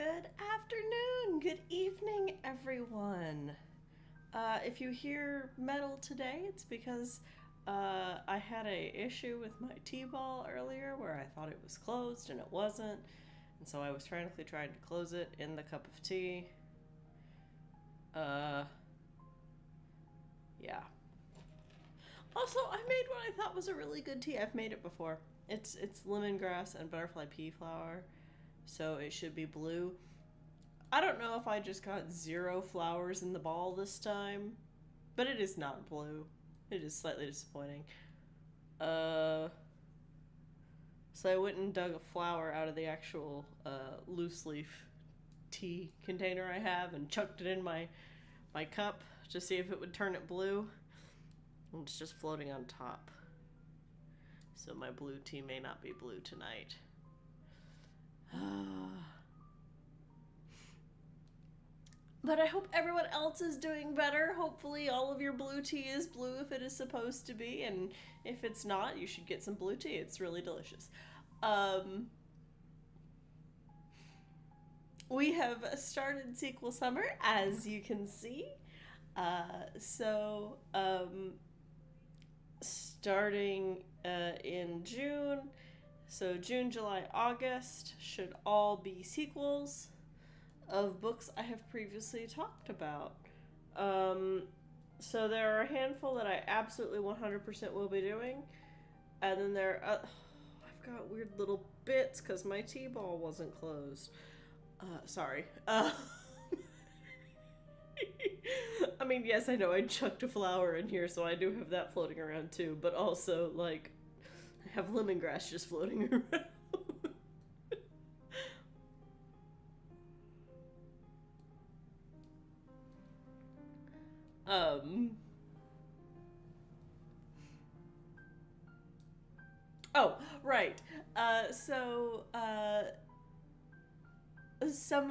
Good afternoon, good evening, everyone. If you hear metal today, it's because I had a issue with my T-ball earlier where I thought it was closed and it wasn't, and so I was frantically trying to close it in the cup of tea. Yeah. Also, I made what I thought was a really good tea. I've made it before. It's lemongrass and butterfly pea flower, so it should be blue. I don't know if I just got 0 flowers in the ball this time, but it is not blue. It is slightly disappointing. So I went and dug a flower out of the actual loose leaf tea container I have and chucked it in my cup to see if it would turn it blue. And it's just floating on top. So my blue tea may not be blue tonight. But I hope everyone else is doing better. Hopefully all of your blue tea is blue if it is supposed to be, and if it's not, you should get some blue tea. It's really delicious. We have started sequel summer, as you can see. Starting in June, so June, July, August should all be sequels of books I have previously talked about. So there are a handful that I absolutely 100% will be doing, and then I've got weird little bits because my T-ball wasn't closed. Sorry. I mean, yes, I know I chucked a flower in here, so I do have that floating around too, but also, like, I have lemongrass just floating around. Oh, right. Some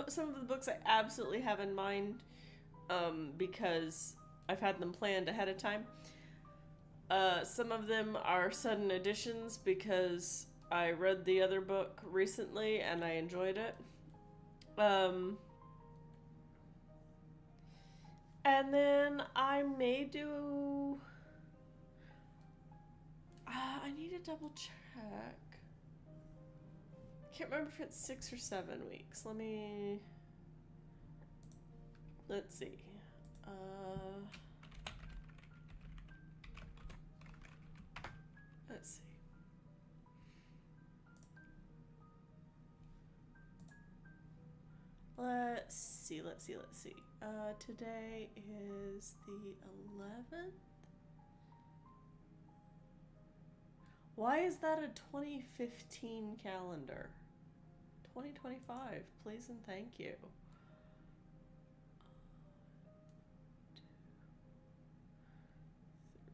of the books I absolutely have in mind, because I've had them planned ahead of time. Some of them are sudden additions because I read the other book recently and I enjoyed it. And then I may do... I need to double check. I can't remember if it's 6 or 7 weeks. Let's see. Let's see. Let's see. Today is the 11th? Why is that a 2015 calendar? 2025, please and thank you. 2, 3,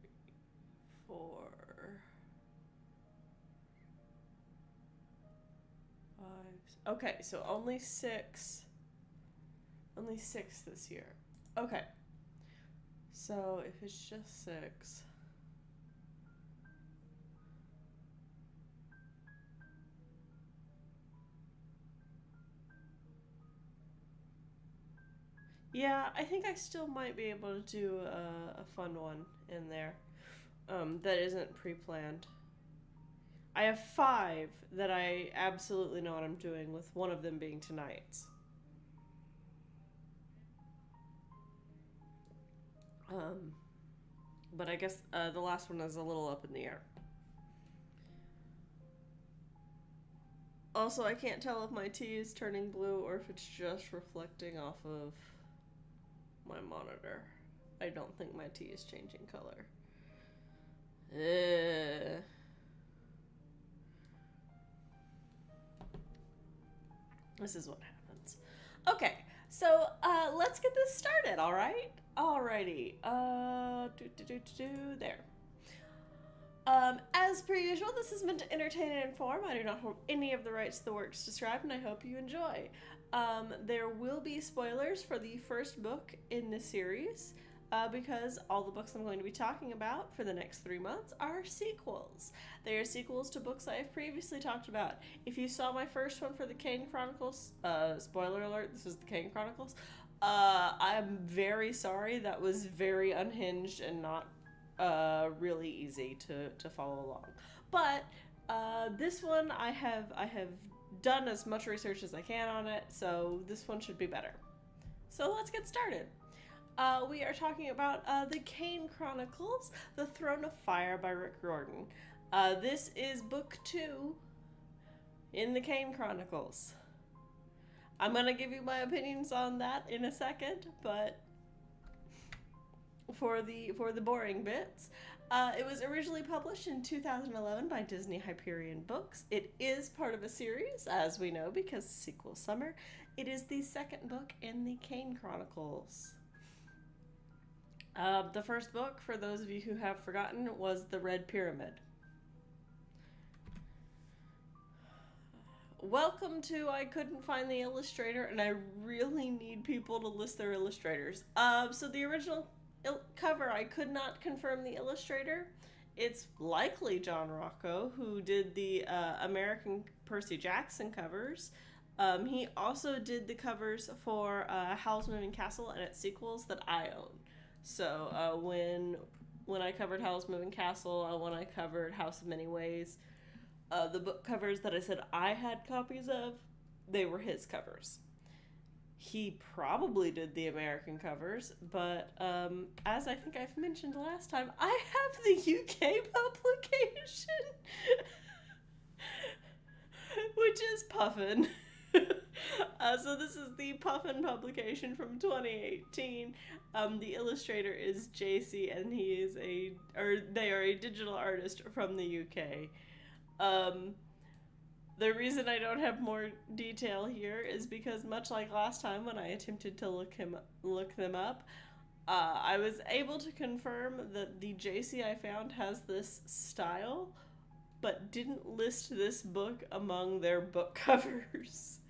4, 5. Okay, so only 6. Only 6 this year. Okay. So if it's just 6. Yeah, I think I still might be able to do a fun one in there that isn't pre-planned. I have 5 that I absolutely know what I'm doing, with one of them being tonight's. But I guess the last one is a little up in the air. Also, I can't tell if my tea is turning blue or if it's just reflecting off of my monitor. I don't think my tea is changing color. This is what happens. Okay, so let's get this started, alright? Alrighty. There. As per usual, this is meant to entertain and inform. I do not hold any of the rights to the works described, and I hope you enjoy. There will be spoilers for the first book in the series. because all the books I'm going to be talking about for the next 3 months are sequels. They are sequels to books I have previously talked about. If you saw my first one for the Kane Chronicles, spoiler alert, this is the Kane Chronicles, I'm very sorry. That was very unhinged and not really easy to follow along. But this one I have done as much research as I can on it, so this one should be better. So let's get started. We are talking about the Kane Chronicles, The Throne of Fire by Rick Riordan. This is book 2 in the Kane Chronicles. I'm going to give you my opinions on that in a second, but for the boring bits, it was originally published in 2011 by Disney Hyperion Books. It is part of a series, as we know, because sequel summer. It is the second book in the Kane Chronicles. The first book, for those of you who have forgotten, was The Red Pyramid. Welcome to I couldn't find the illustrator, and I really need people to list their illustrators. So the original cover, I could not confirm the illustrator. It's likely John Rocco, who did the American Percy Jackson covers. He also did the covers for Howl's Moving Castle and its sequels that I own. So when I covered Howl's Moving Castle, when I covered House of Many Ways, the book covers that I said I had copies of, they were his covers. He probably did the American covers, but as I think I've mentioned last time, I have the UK publication, which is Puffin. So this is the Puffin publication from 2018. The illustrator is JC, and they are a digital artist from the UK. The reason I don't have more detail here is because, much like last time when I attempted to look them up, I was able to confirm that the JC I found has this style, but didn't list this book among their book covers.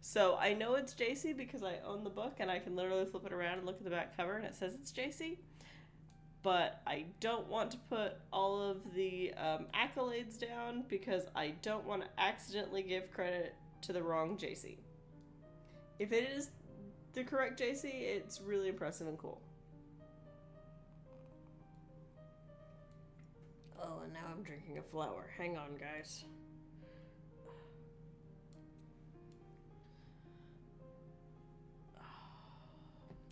So I know it's JC because I own the book and I can literally flip it around and look at the back cover and it says it's JC. But I don't want to put all of the accolades down because I don't want to accidentally give credit to the wrong JC. If it is the correct JC, it's really impressive and cool. Oh, and now I'm drinking a flower. Hang on, guys.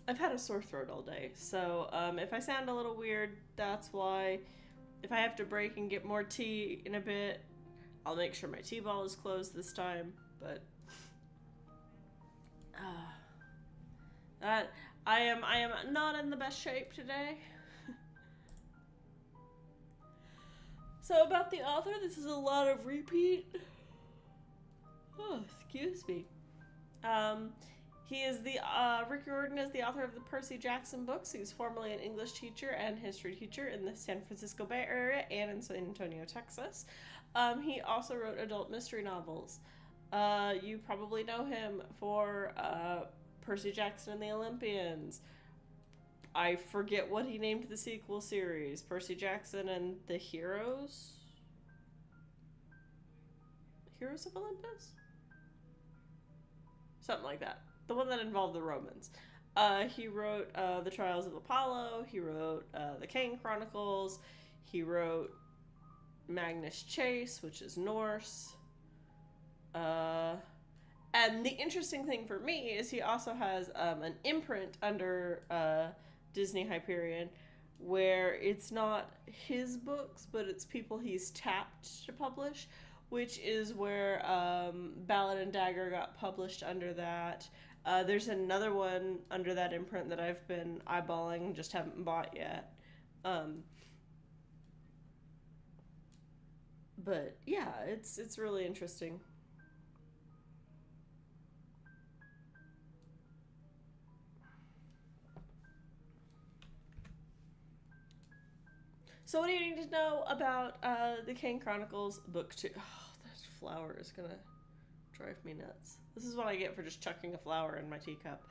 I've had a sore throat all day, so if I sound a little weird, that's why. If I have to break and get more tea in a bit, I'll make sure my tea ball is closed this time, but I am not in the best shape today. So about the author, this is a lot of repeat. Oh, excuse me. He is Rick Riordan is the author of the Percy Jackson books. He was formerly an English teacher and history teacher in the San Francisco Bay Area and in San Antonio, Texas. He also wrote adult mystery novels. You probably know him for Percy Jackson and the Olympians. I forget what he named the sequel series. Percy Jackson and the Heroes? Heroes of Olympus? Something like that. The one that involved the Romans. He wrote The Trials of Apollo. He wrote the Kane Chronicles. He wrote Magnus Chase, which is Norse. And the interesting thing for me is he also has an imprint under Disney Hyperion where it's not his books, but it's people he's tapped to publish, which is where Ballad and Dagger got published under that. There's another one under that imprint that I've been eyeballing and just haven't bought yet. But yeah, it's really interesting. So what do you need to know about the Kane Chronicles Book 2? Oh, that flower is gonna drive me nuts. This is what I get for just chucking a flower in my teacup.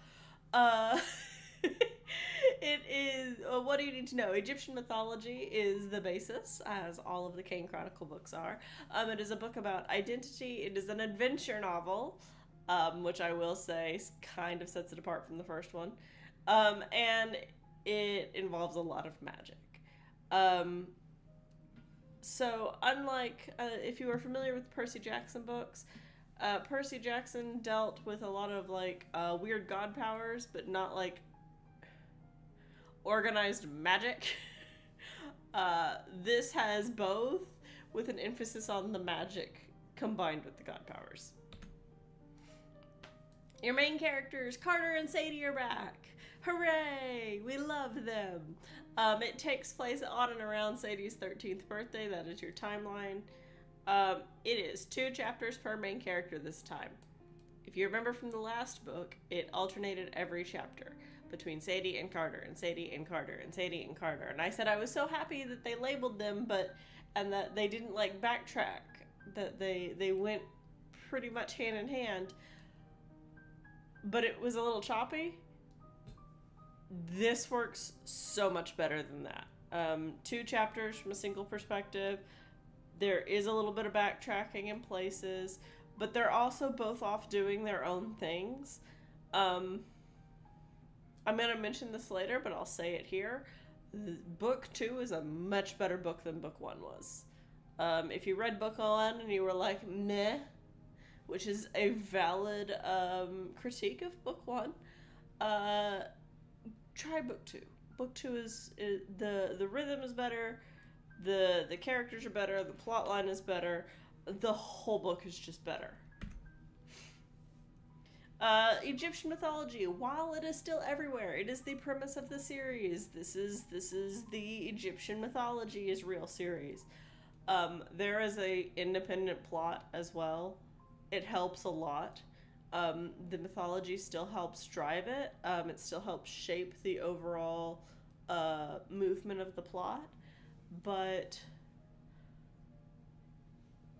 It is. What do you need to know? Egyptian mythology is the basis, as all of the Kane Chronicle books are. It is a book about identity. It is an adventure novel, which I will say kind of sets it apart from the first one. And it involves a lot of magic. Um, so, unlike if you are familiar with Percy Jackson books, Percy Jackson dealt with a lot of like weird god powers, but not like organized magic. This has both, with an emphasis on the magic combined with the god powers. Your main characters, Carter and Sadie, are back. Hooray! We love them. It takes place on and around Sadie's 13th birthday. That is your timeline. It is 2 chapters per main character this time. If you remember from the last book, it alternated every chapter between Sadie and Carter, and Sadie and Carter, and Sadie and Carter. And I said I was so happy that they labeled them, and that they didn't like backtrack, that they went pretty much hand in hand. But it was a little choppy. This works so much better than that. 2 chapters from a single perspective. There is a little bit of backtracking in places, but they're also both off doing their own things. I'm going to mention this later, but I'll say it here. Book 2 is a much better book than Book 1 was. If you read Book 1 and you were like, meh, which is a valid critique of Book 1, try Book 2. Book 2 is the rhythm is better, the characters are better, the plot line is better, the whole book is just better. Egyptian mythology, while it is still everywhere, it is the premise of the series. This is the Egyptian mythology is real series. There is a independent plot as well. It helps a lot. The mythology still helps drive it. It still helps shape the overall movement of the plot, but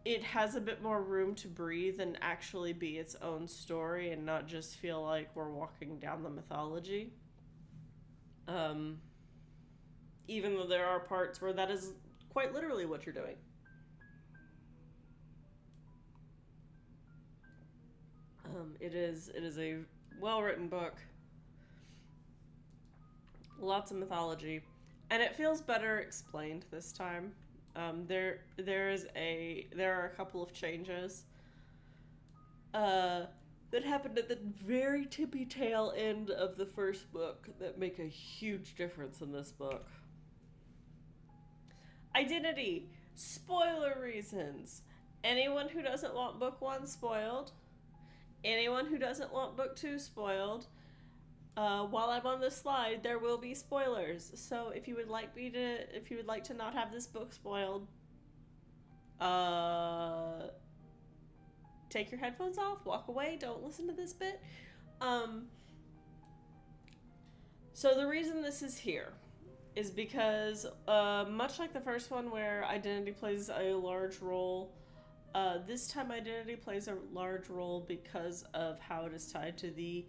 it has a bit more room to breathe and actually be its own story and not just feel like we're walking down the mythology. Even though there are parts where that is quite literally what you're doing. It is a well-written book. Lots of mythology. And it feels better explained this time. There are a couple of changes that happened at the very tippy tail end of the first book that make a huge difference in this book. Identity. Spoiler reasons. Anyone who doesn't want Book 1 spoiled, anyone who doesn't want Book 2 spoiled, while I'm on this slide, there will be spoilers. So if you would like to not have this book spoiled, take your headphones off, walk away, don't listen to this bit. So the reason this is here is because, much like the first one where identity plays a large role, this time identity plays a large role because of how it is tied to the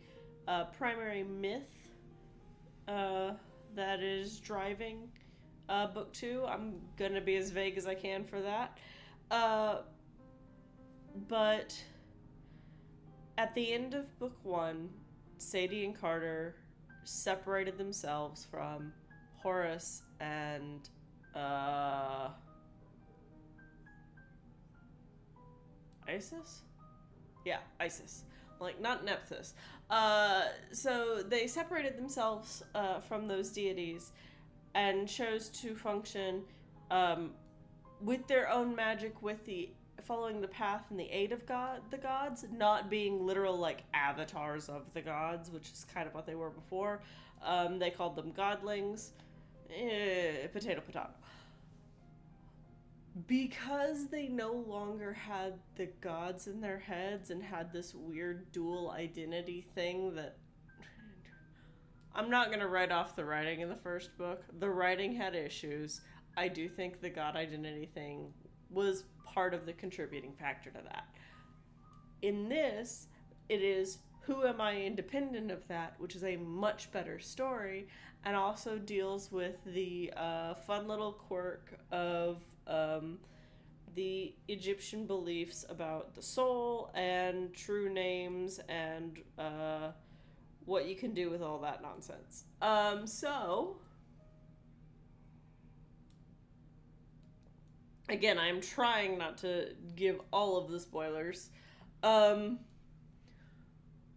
primary myth that is driving Book 2. I'm going to be as vague as I can for that. But at the end of Book 1, Sadie and Carter separated themselves from Horus and Isis? Yeah, Isis. Like, not Nephthys. So they separated themselves from those deities and chose to function with their own magic, following the path and the aid of the gods, not being literal like avatars of the gods, which is kind of what they were before. They called them godlings. Potato. Because they no longer had the gods in their heads and had this weird dual identity thing that... I'm not going to write off the writing in the first book. The writing had issues. I do think the god identity thing was part of the contributing factor to that. In this, it is Who Am I Independent of That, which is a much better story, and also deals with the fun little quirk of the Egyptian beliefs about the soul and true names and what you can do with all that nonsense. So, again, I'm trying not to give all of the spoilers.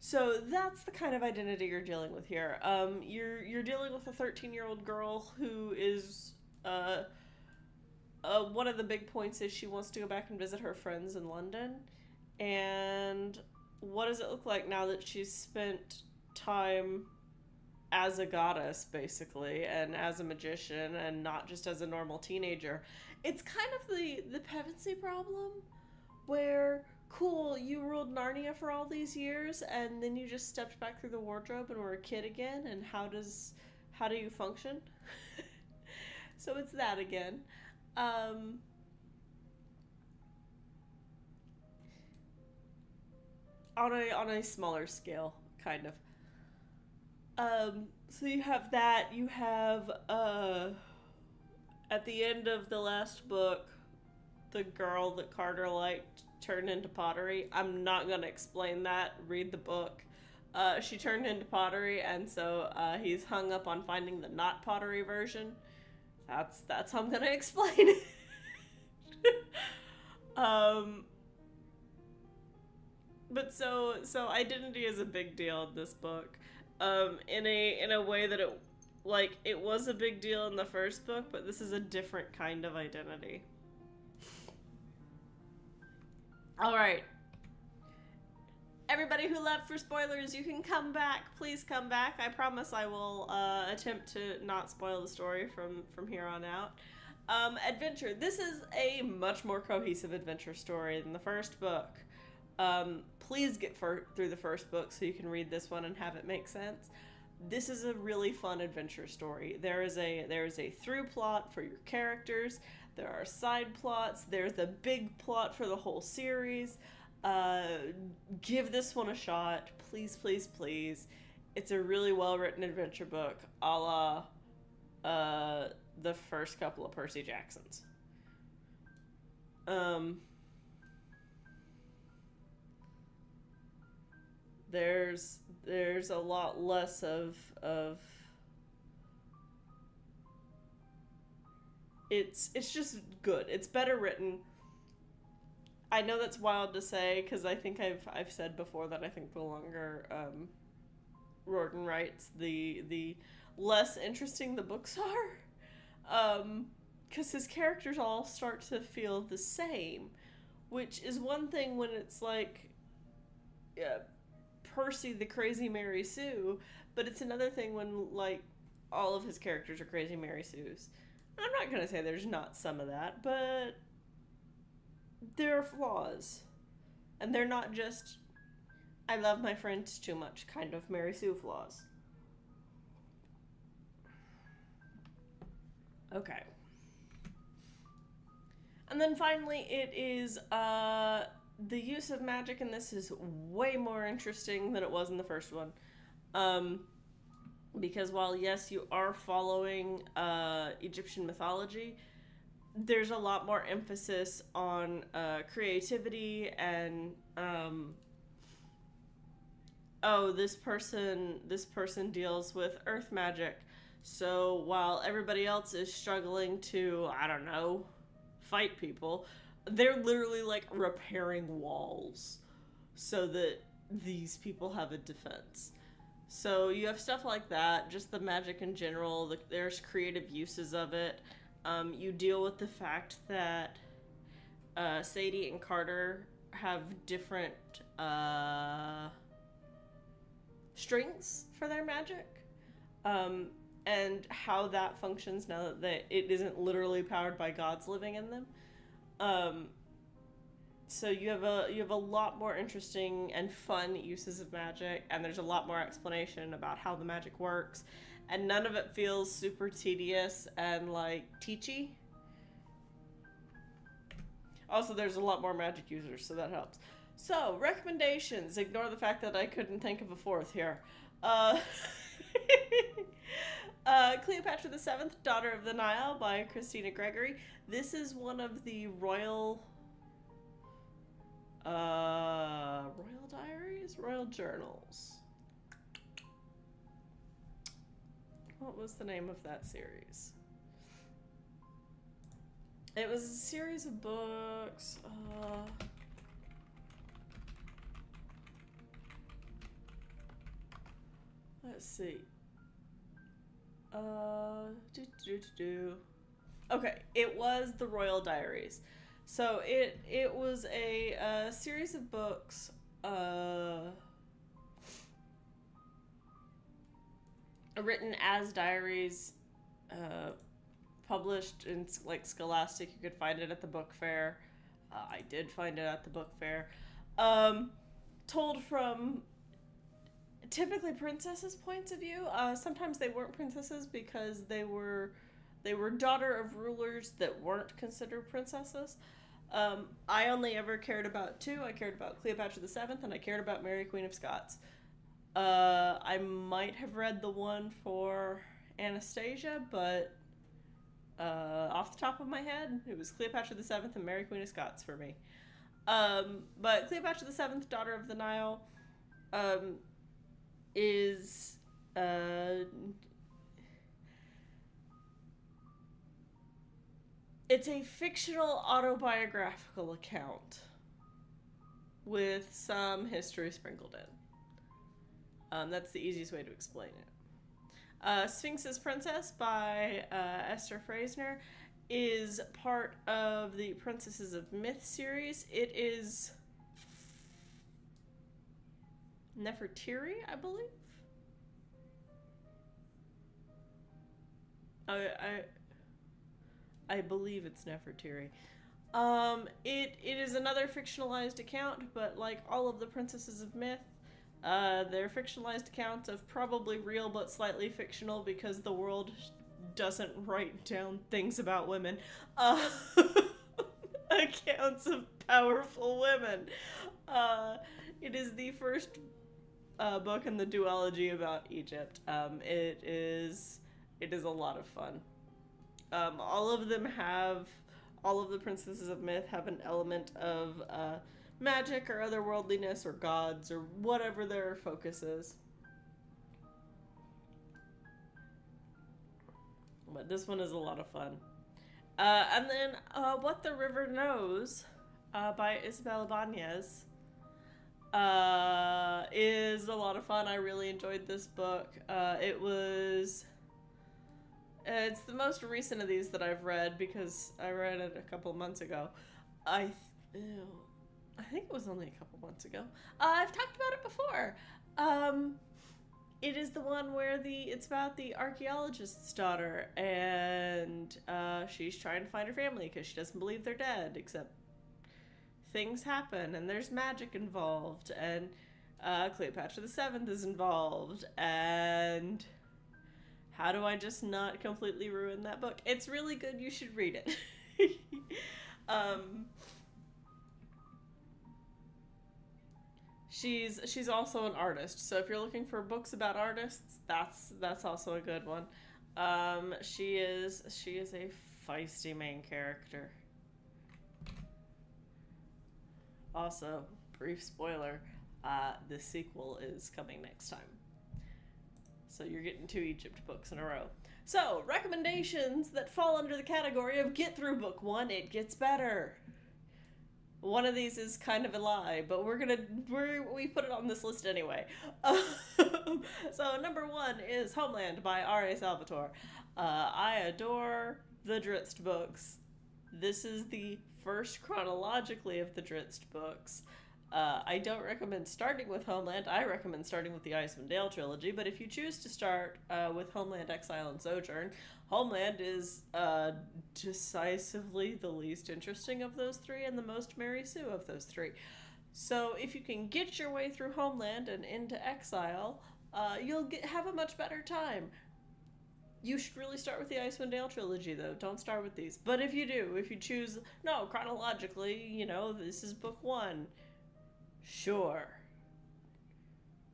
So that's the kind of identity you're dealing with here. You're dealing with a 13-year-old girl who is one of the big points is she wants to go back and visit her friends in London. And what does it look like now that she's spent time as a goddess, basically, and as a magician, and not just as a normal teenager? It's kind of the Pevensey problem, where, cool, you ruled Narnia for all these years, and then you just stepped back through the wardrobe and were a kid again, and how do you function? So it's that again. On a smaller scale, kind of. So you have that. You have at the end of the last book, the girl that Carter liked turned into pottery. I'm not gonna explain that. Read the book. She turned into pottery, and so he's hung up on finding the not pottery version. That's how I'm gonna explain it. But so identity is a big deal in this book. In a way that it was a big deal in the first book, but this is a different kind of identity. All right. Everybody who left for spoilers, you can come back. Please come back. I promise I will attempt to not spoil the story from here on out. Adventure. This is a much more cohesive adventure story than the first book. Please get through the first book so you can read this one and have it make sense. This is a really fun adventure story. There is a through plot for your characters. There are side plots. There's a big plot for the whole series. Give this one a shot. Please, please, please. It's a really well-written adventure book, a la the first couple of Percy Jacksons. There's a lot less of it's just good. It's better written. I know that's wild to say, because I think I've said before that I think the longer Riordan writes, the less interesting the books are. Because his characters all start to feel the same, which is one thing when it's like Percy the Crazy Mary Sue, but it's another thing when like all of his characters are Crazy Mary Sues. I'm not going to say there's not some of that, but there are flaws. And they're not just, I love my friends too much kind of Mary Sue flaws. Okay. And then finally, it is, the use of magic in this is way more interesting than it was in the first one. Because while, yes, you are following Egyptian mythology, there's a lot more emphasis on creativity and this person deals with earth magic. So while everybody else is struggling to, I don't know, fight people, they're literally like repairing walls so that these people have a defense. So you have stuff like that, just the magic in general. There's creative uses of it. You deal with the fact that Sadie and Carter have different strengths for their magic, and how that functions now that it isn't literally powered by gods living in them. So you have a lot more interesting and fun uses of magic, and there's a lot more explanation about how the magic works, and none of it feels super tedious and like teachy. Also, there's a lot more magic users, so that helps. So, recommendations. Ignore the fact that I couldn't think of a fourth here. Uh, Cleopatra the Seventh, Daughter of the Nile by Christina Gregory. This is one of the royal diaries? Royal journals. What was the name of that series? It was a series of books. Let's see. Okay, it was the Royal Diaries. So it was a series of books written as diaries, published in like Scholastic. You could find it at the book fair. I did find it at the book fair. Told from typically princesses' points of view. Sometimes they weren't princesses because they were daughter of rulers that weren't considered princesses. I only ever cared about two. I cared about Cleopatra the Seventh, and I cared about Mary, Queen of Scots. I might have read the one for Anastasia, but off the top of my head, it was Cleopatra the Seventh and Mary, Queen of Scots for me. But Cleopatra the Seventh, Daughter of the Nile, is it's a fictional autobiographical account with some history sprinkled in. That's the easiest way to explain it. Sphinx's Princess by Esther Frasner is part of the Princesses of Myth series. It is Nefertiri, I believe. I believe it's Nefertiri. It is another fictionalized account, but like all of the Princesses of Myth, they're fictionalized accounts of probably real but slightly fictional because the world doesn't write down things about women. Accounts of powerful women. It is the first book in the duology about Egypt. It is a lot of fun. All of the Princesses of Myth have an element of magic or otherworldliness or gods or whatever their focus is. But this one is a lot of fun. And then What the River Knows by Isabel Ibanez is a lot of fun. I really enjoyed this book. It's the most recent of these that I've read because I read it a couple months ago. I think it was only a couple months ago. I've talked about it before. It is the one where it's about the archaeologist's daughter, and she's trying to find her family because she doesn't believe they're dead, except things happen, and there's magic involved, and Cleopatra the Seventh is involved, and how do I just not completely ruin that book? It's really good. You should read it. She's also an artist, so if you're looking for books about artists, that's also a good one. She is a feisty main character. Also, brief spoiler, the sequel is coming next time. So you're getting 2 Egypt books in a row. So, recommendations that fall under the category of get through book 1, it gets better. One of these is kind of a lie, but we put it on this list anyway. So number 1 is Homeland by R.A. Salvatore. I adore the Drizzt books. This is the first chronologically of the Drizzt books. I don't recommend starting with Homeland. I recommend starting with the Icewind Dale trilogy, but if you choose to start with Homeland, Exile, and Sojourn, Homeland is decisively the least interesting of those 3 and the most Mary Sue of those 3. So if you can get your way through Homeland and into Exile, you'll have a much better time. You should really start with the Icewind Dale trilogy, though. Don't start with these. But if you choose, chronologically, this is book 1. Sure.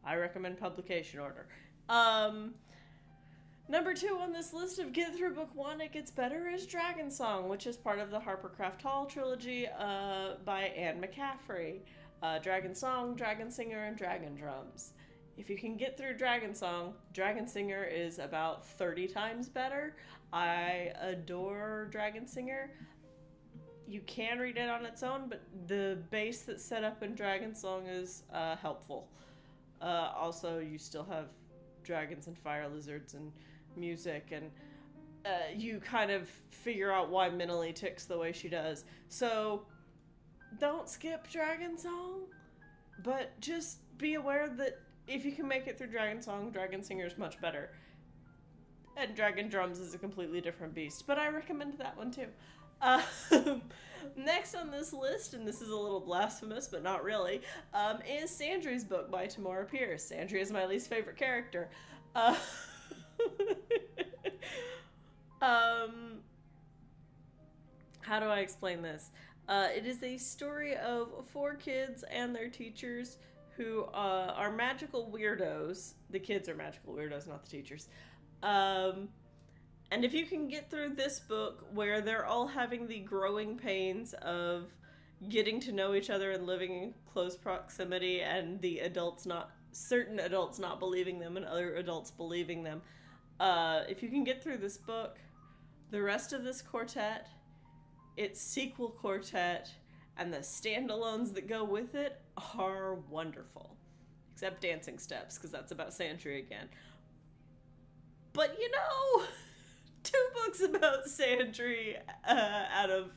I recommend publication order. Um, Number 2 on this list of get through book 1, it gets better, is Dragon Song, which is part of the Harpercraft Hall trilogy by Anne McCaffrey. Dragon Song, Dragon Singer, and Dragon Drums. If you can get through Dragon Song, Dragon Singer is about 30 times better. I adore Dragon Singer. You can read it on its own, but the base that's set up in Dragon Song is helpful. Also, you still have dragons and fire lizards and music, and you kind of figure out why Minnie ticks the way she does. So don't skip Dragon Song, but just be aware that if you can make it through Dragon Song, Dragon Singer is much better. And Dragon Drums is a completely different beast, but I recommend that one too. Next on this list, and this is a little blasphemous, but not really, is Sandry's book by Tamora Pierce. Sandry is my least favorite character. How do I explain this? It is a story of 4 kids and their teachers who are magical weirdos. The kids are magical weirdos, not the teachers. And if you can get through this book where they're all having the growing pains of getting to know each other and living in close proximity, and the certain adults not believing them and other adults believing them, if you can get through this book, the rest of this quartet, its sequel quartet, and the standalones that go with it are wonderful. Except Dancing Steps, because that's about Sandry again. But 2 books about Sandry out of,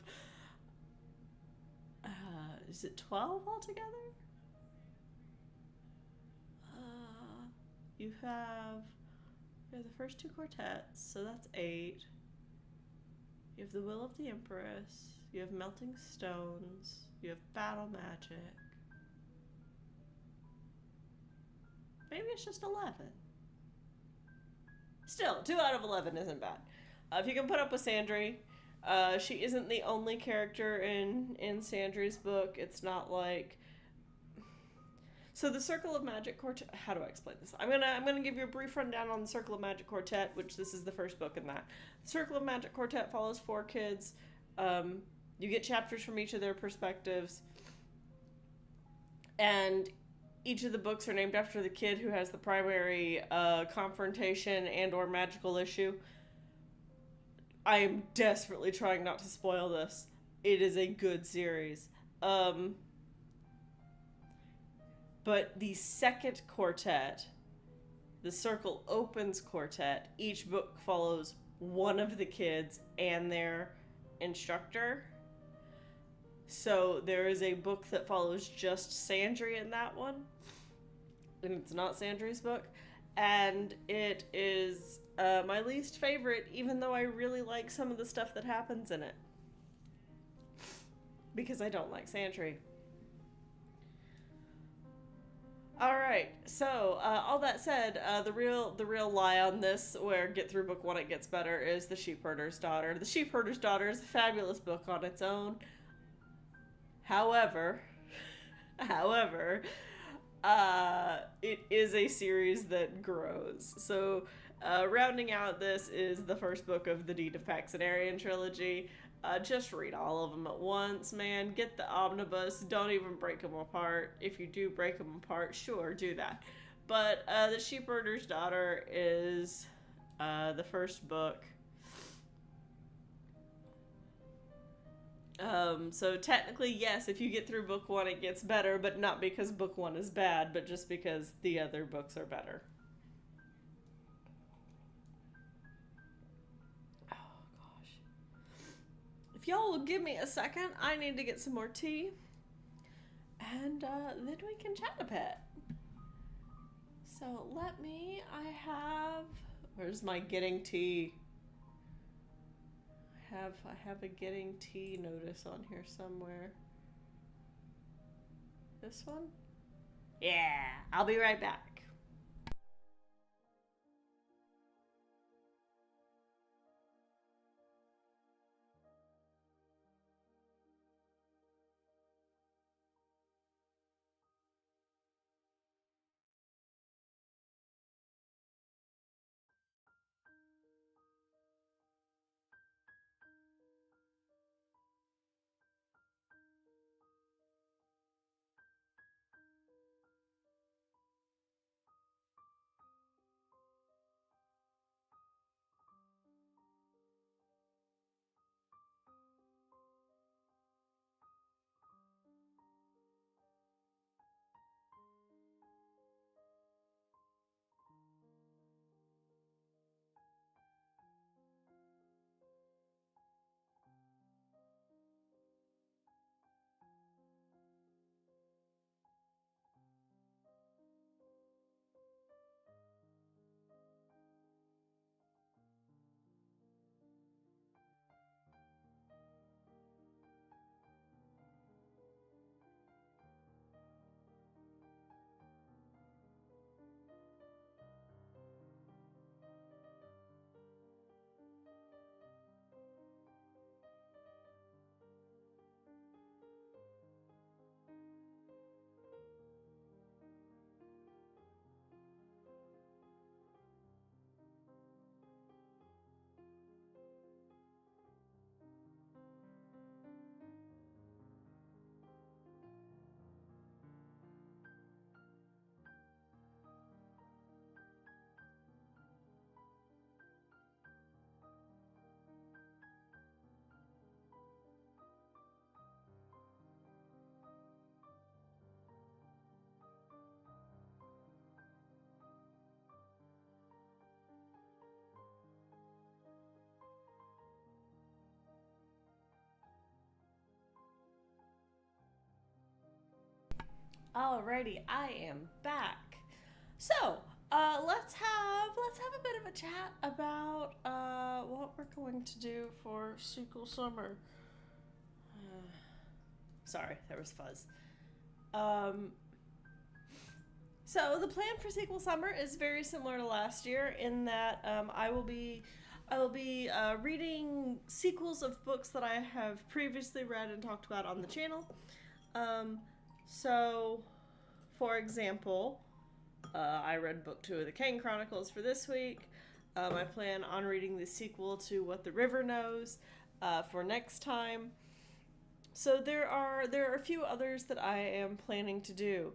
is it 12 altogether? You have the first 2 quartets, so that's 8. You have The Will of the Empress, you have Melting Stones, you have Battle Magic. Maybe it's just 11. Still, 2 out of 11 isn't bad. If you can put up with Sandry, she isn't the only character in Sandry's book. It's not like... So the Circle of Magic Quartet... How do I explain this? I'm gonna give you a brief rundown on the Circle of Magic Quartet, which this is the first book in that. The Circle of Magic Quartet follows 4 kids. You get chapters from each of their perspectives. And each of the books are named after the kid who has the primary confrontation and or magical issue. I am desperately trying not to spoil this. It is a good series. But the second quartet, the Circle Opens Quartet, each book follows one of the kids and their instructor. So there is a book that follows just Sandry in that one. And it's not Sandry's book. And it is my least favorite, even though I really like some of the stuff that happens in it. Because I don't like Sandry. Alright, so all that said, the real lie on this, where get through book 1 it gets better, is The Sheepherder's Daughter. The Sheepherder's Daughter is a fabulous book on its own. However, it is a series that grows. So, rounding out this is the first book of the Deed of Paxenarian trilogy. Just read all of them at once, man. Get the omnibus. Don't even break them apart. If you do break them apart, sure, do that. But The Sheepherder's Daughter is the first book. So technically, yes, if you get through book 1, it gets better, but not because book 1 is bad, but just because the other books are better. If y'all will give me a second, I need to get some more tea. And then we can chat a bit. So where's my getting tea? I have a getting tea notice on here somewhere. This one? Yeah, I'll be right back. Alrighty, I am back. So, let's have a bit of a chat about what we're going to do for sequel summer. Sorry, there was fuzz. So the plan for sequel summer is very similar to last year in that I will be reading sequels of books that I have previously read and talked about on the channel. So, for example, I read book 2 of the Kane Chronicles for this week. I plan on reading the sequel to What the River Knows for next time. So there are a few others that I am planning to do.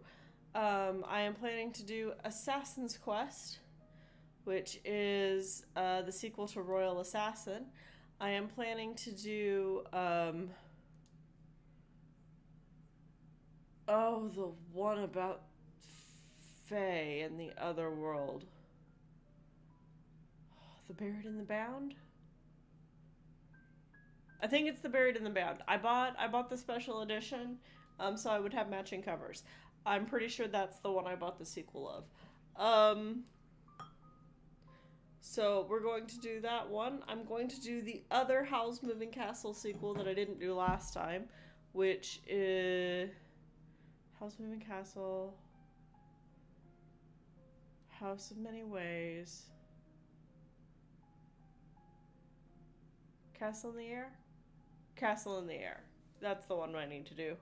I am planning to do Assassin's Quest, which is the sequel to Royal Assassin. I am planning to do the one about Faye and the other world. The Buried and the Bound? I think it's The Buried and the Bound. I bought the special edition, so I would have matching covers. I'm pretty sure that's the one I bought the sequel of. So we're going to do that one. I'm going to do the other Howl's Moving Castle sequel that I didn't do last time, which is Howl's Moving Castle, House of Many Ways, Castle in the Air? Castle in the Air. That's the one I need to do.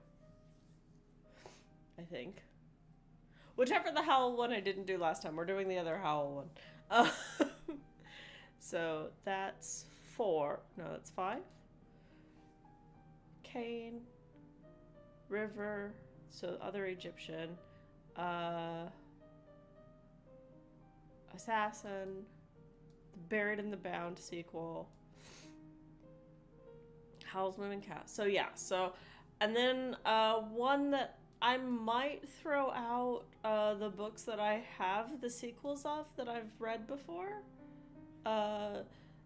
I think. Whichever the Howl one I didn't do last time. We're doing the other Howl one. So that's 4. No, that's 5. Kane, River, so other Egyptian, Assassin, Buried in the Bound sequel, Howl's Moving Cat. So yeah, and then one that I might throw out the books that I have the sequels of that I've read before.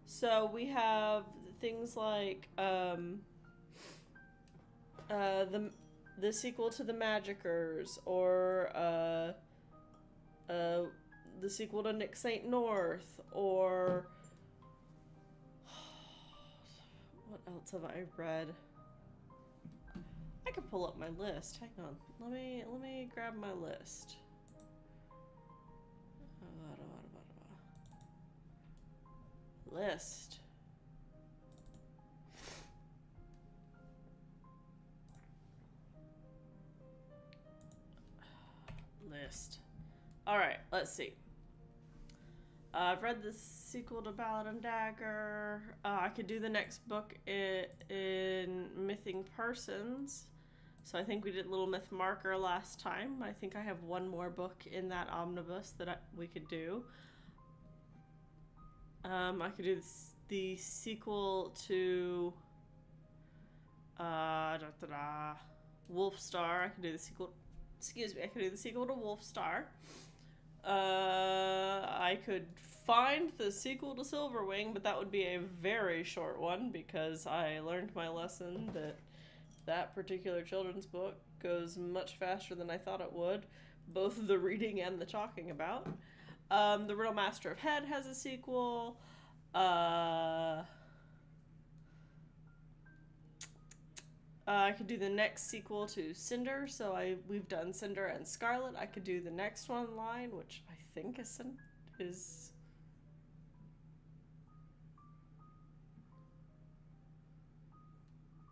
So we have things like the sequel to The Magicers, or the sequel to Nick St. North, or what else have I read? I could pull up my list. Hang on. Let me grab my list. List. List. Alright, let's see. I've read the sequel to Ballad and Dagger. I could do the next book in Mything Persons. So I think we did Little Myth Marker last time. I think I have one more book in that omnibus that we could do. I could do the sequel to Wolfstar. I could do the sequel. Excuse me. I could do the sequel to Wolfstar. I could find the sequel to Silverwing, but that would be a very short one because I learned my lesson that particular children's book goes much faster than I thought it would, both the reading and the talking about. The Riddle Master of Head has a sequel. I could do the next sequel to Cinder. So we've done Cinder and Scarlet. I could do the next one line, which I think is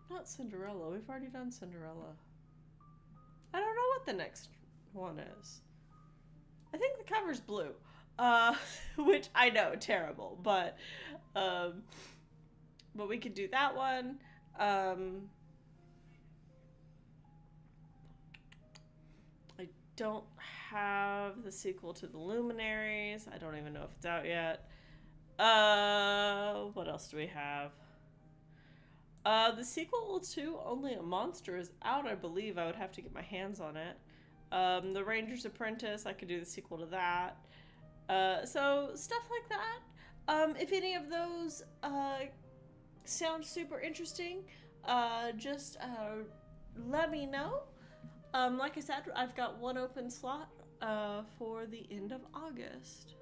not Cinderella. We've already done Cinderella. I don't know what the next one is. I think the cover's blue. Which I know, terrible, but we could do that one. I don't have the sequel to The Luminaries. I don't even know if it's out yet. What else do we have? The sequel to Only a Monster is out, I believe. I would have to get my hands on it. The Ranger's Apprentice, I could do the sequel to that. So stuff like that. If any of those sound super interesting, just let me know. Like I said, I've got one open slot for the end of August.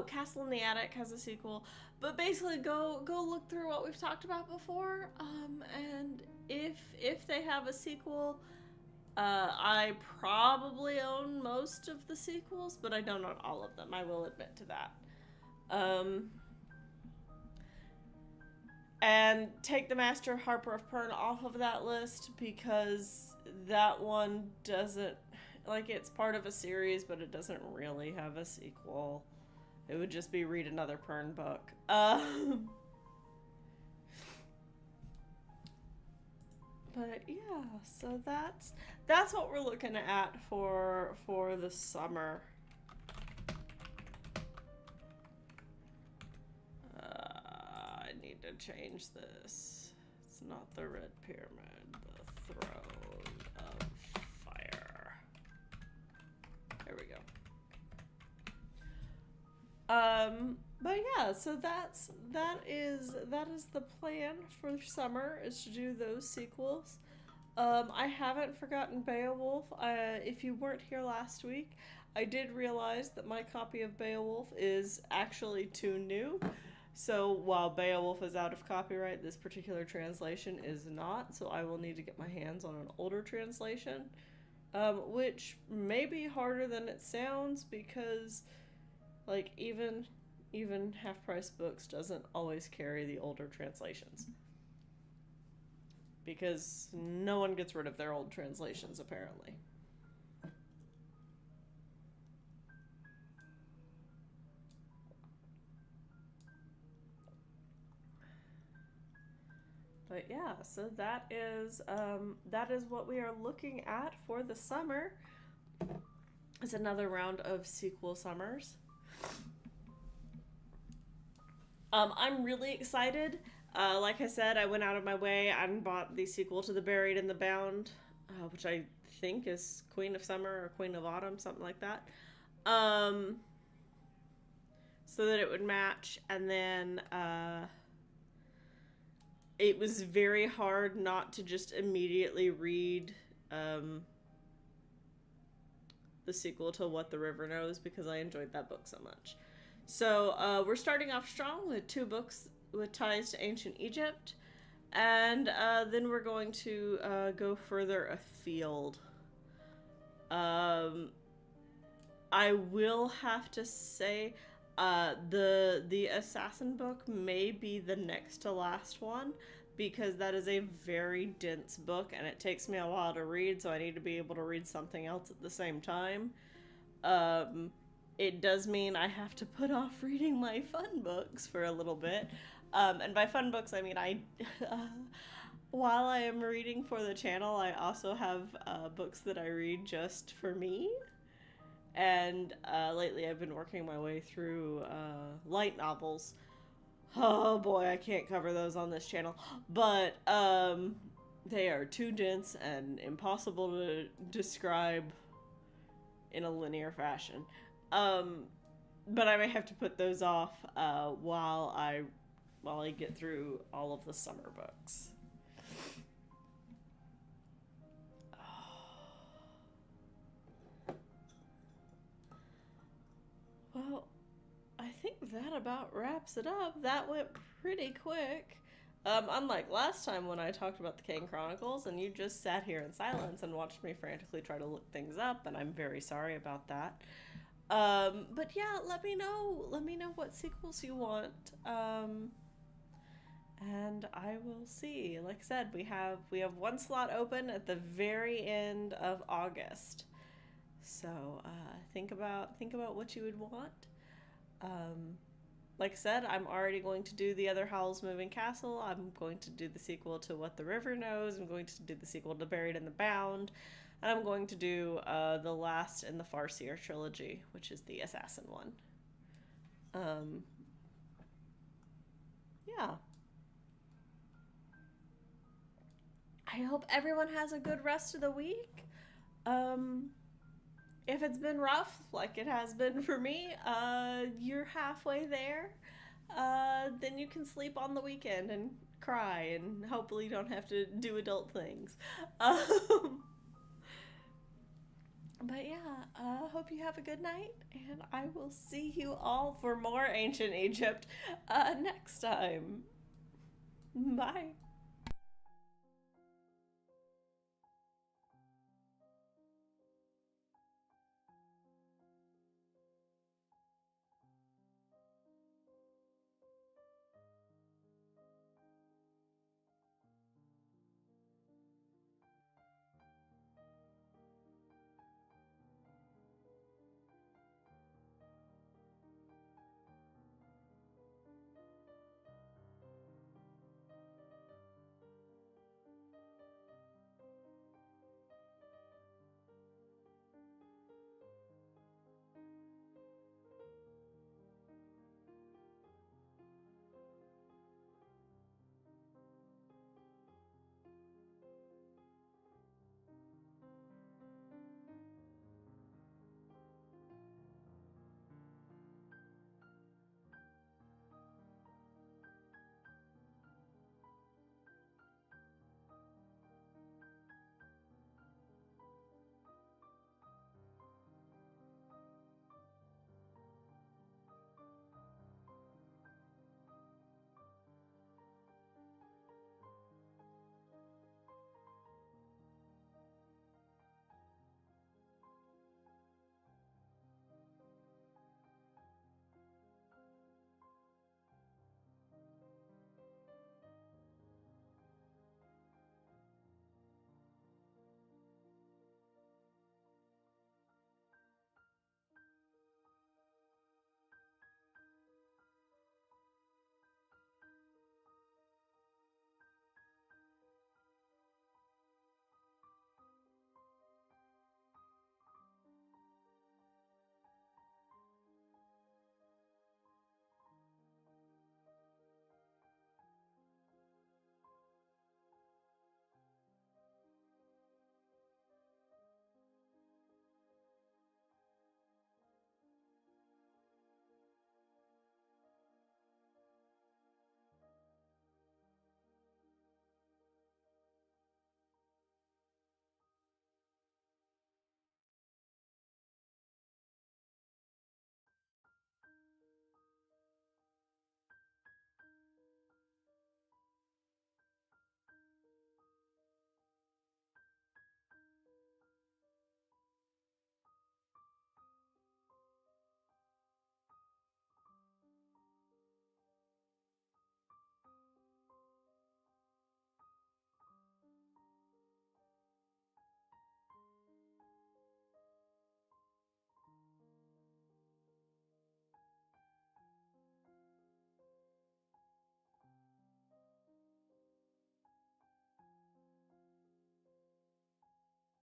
Castle in the Attic has a sequel, but basically go look through what we've talked about before. And if they have a sequel, I probably own most of the sequels, but I don't own all of them. I will admit to that. And take the Master Harper of Pern off of that list because that one doesn't, like, it's part of a series, but it doesn't really have a sequel. It would just be read another Pern book. But yeah, so that's what we're looking at for the summer. I need to change this. It's not the Red Pyramid, the Throne of Fire. There we go. But yeah, so that is the plan for summer, is to do those sequels. I haven't forgotten Beowulf. If you weren't here last week, I did realize that my copy of Beowulf is actually too new. So while Beowulf is out of copyright, this particular translation is not. So I will need to get my hands on an older translation, which may be harder than it sounds because, like, even half-price books doesn't always carry the older translations. Because no one gets rid of their old translations, apparently. But yeah, so that is what we are looking at for the summer. It's another round of sequel summers. I'm really excited. Like I said, I went out of my way and bought the sequel to The Buried and the Bound, which I think is Queen of Summer or Queen of Autumn, something like that. So that it would match. And then it was very hard not to just immediately read the sequel to What the River Knows because I enjoyed that book so much. So we're starting off strong with 2 books with ties to ancient Egypt, and then we're going to go further afield. I will have to say the Assassin book may be the next to last one because that is a very dense book and it takes me a while to read, so I need to be able to read something else at the same time. It does mean I have to put off reading my fun books for a little bit. And by fun books, I mean while I am reading for the channel, I also have books that I read just for me. And lately I've been working my way through light novels. Oh boy, I can't cover those on this channel. But they are too dense and impossible to describe in a linear fashion. But I may have to put those off while I get through all of the summer books. Well, I think that about wraps it up. That went pretty quick. Unlike last time when I talked about the Kane Chronicles and you just sat here in silence and watched me frantically try to look things up, and I'm very sorry about that. But yeah, let me know what sequels you want. And I will see. Like I said, we have one slot open at the very end of August. So think about what you would want. Like I said, I'm already going to do the other Howl's Moving Castle. I'm going to do the sequel to What the River Knows. I'm going to do the sequel to Buried and the Bound. And I'm going to do the last in the Farseer trilogy, which is the Assassin one. Yeah. I hope everyone has a good rest of the week. If it's been rough, like it has been for me, you're halfway there. then you can sleep on the weekend and cry and hopefully don't have to do adult things. But yeah, hope you have a good night, and I will see you all for more ancient Egypt next time. Bye.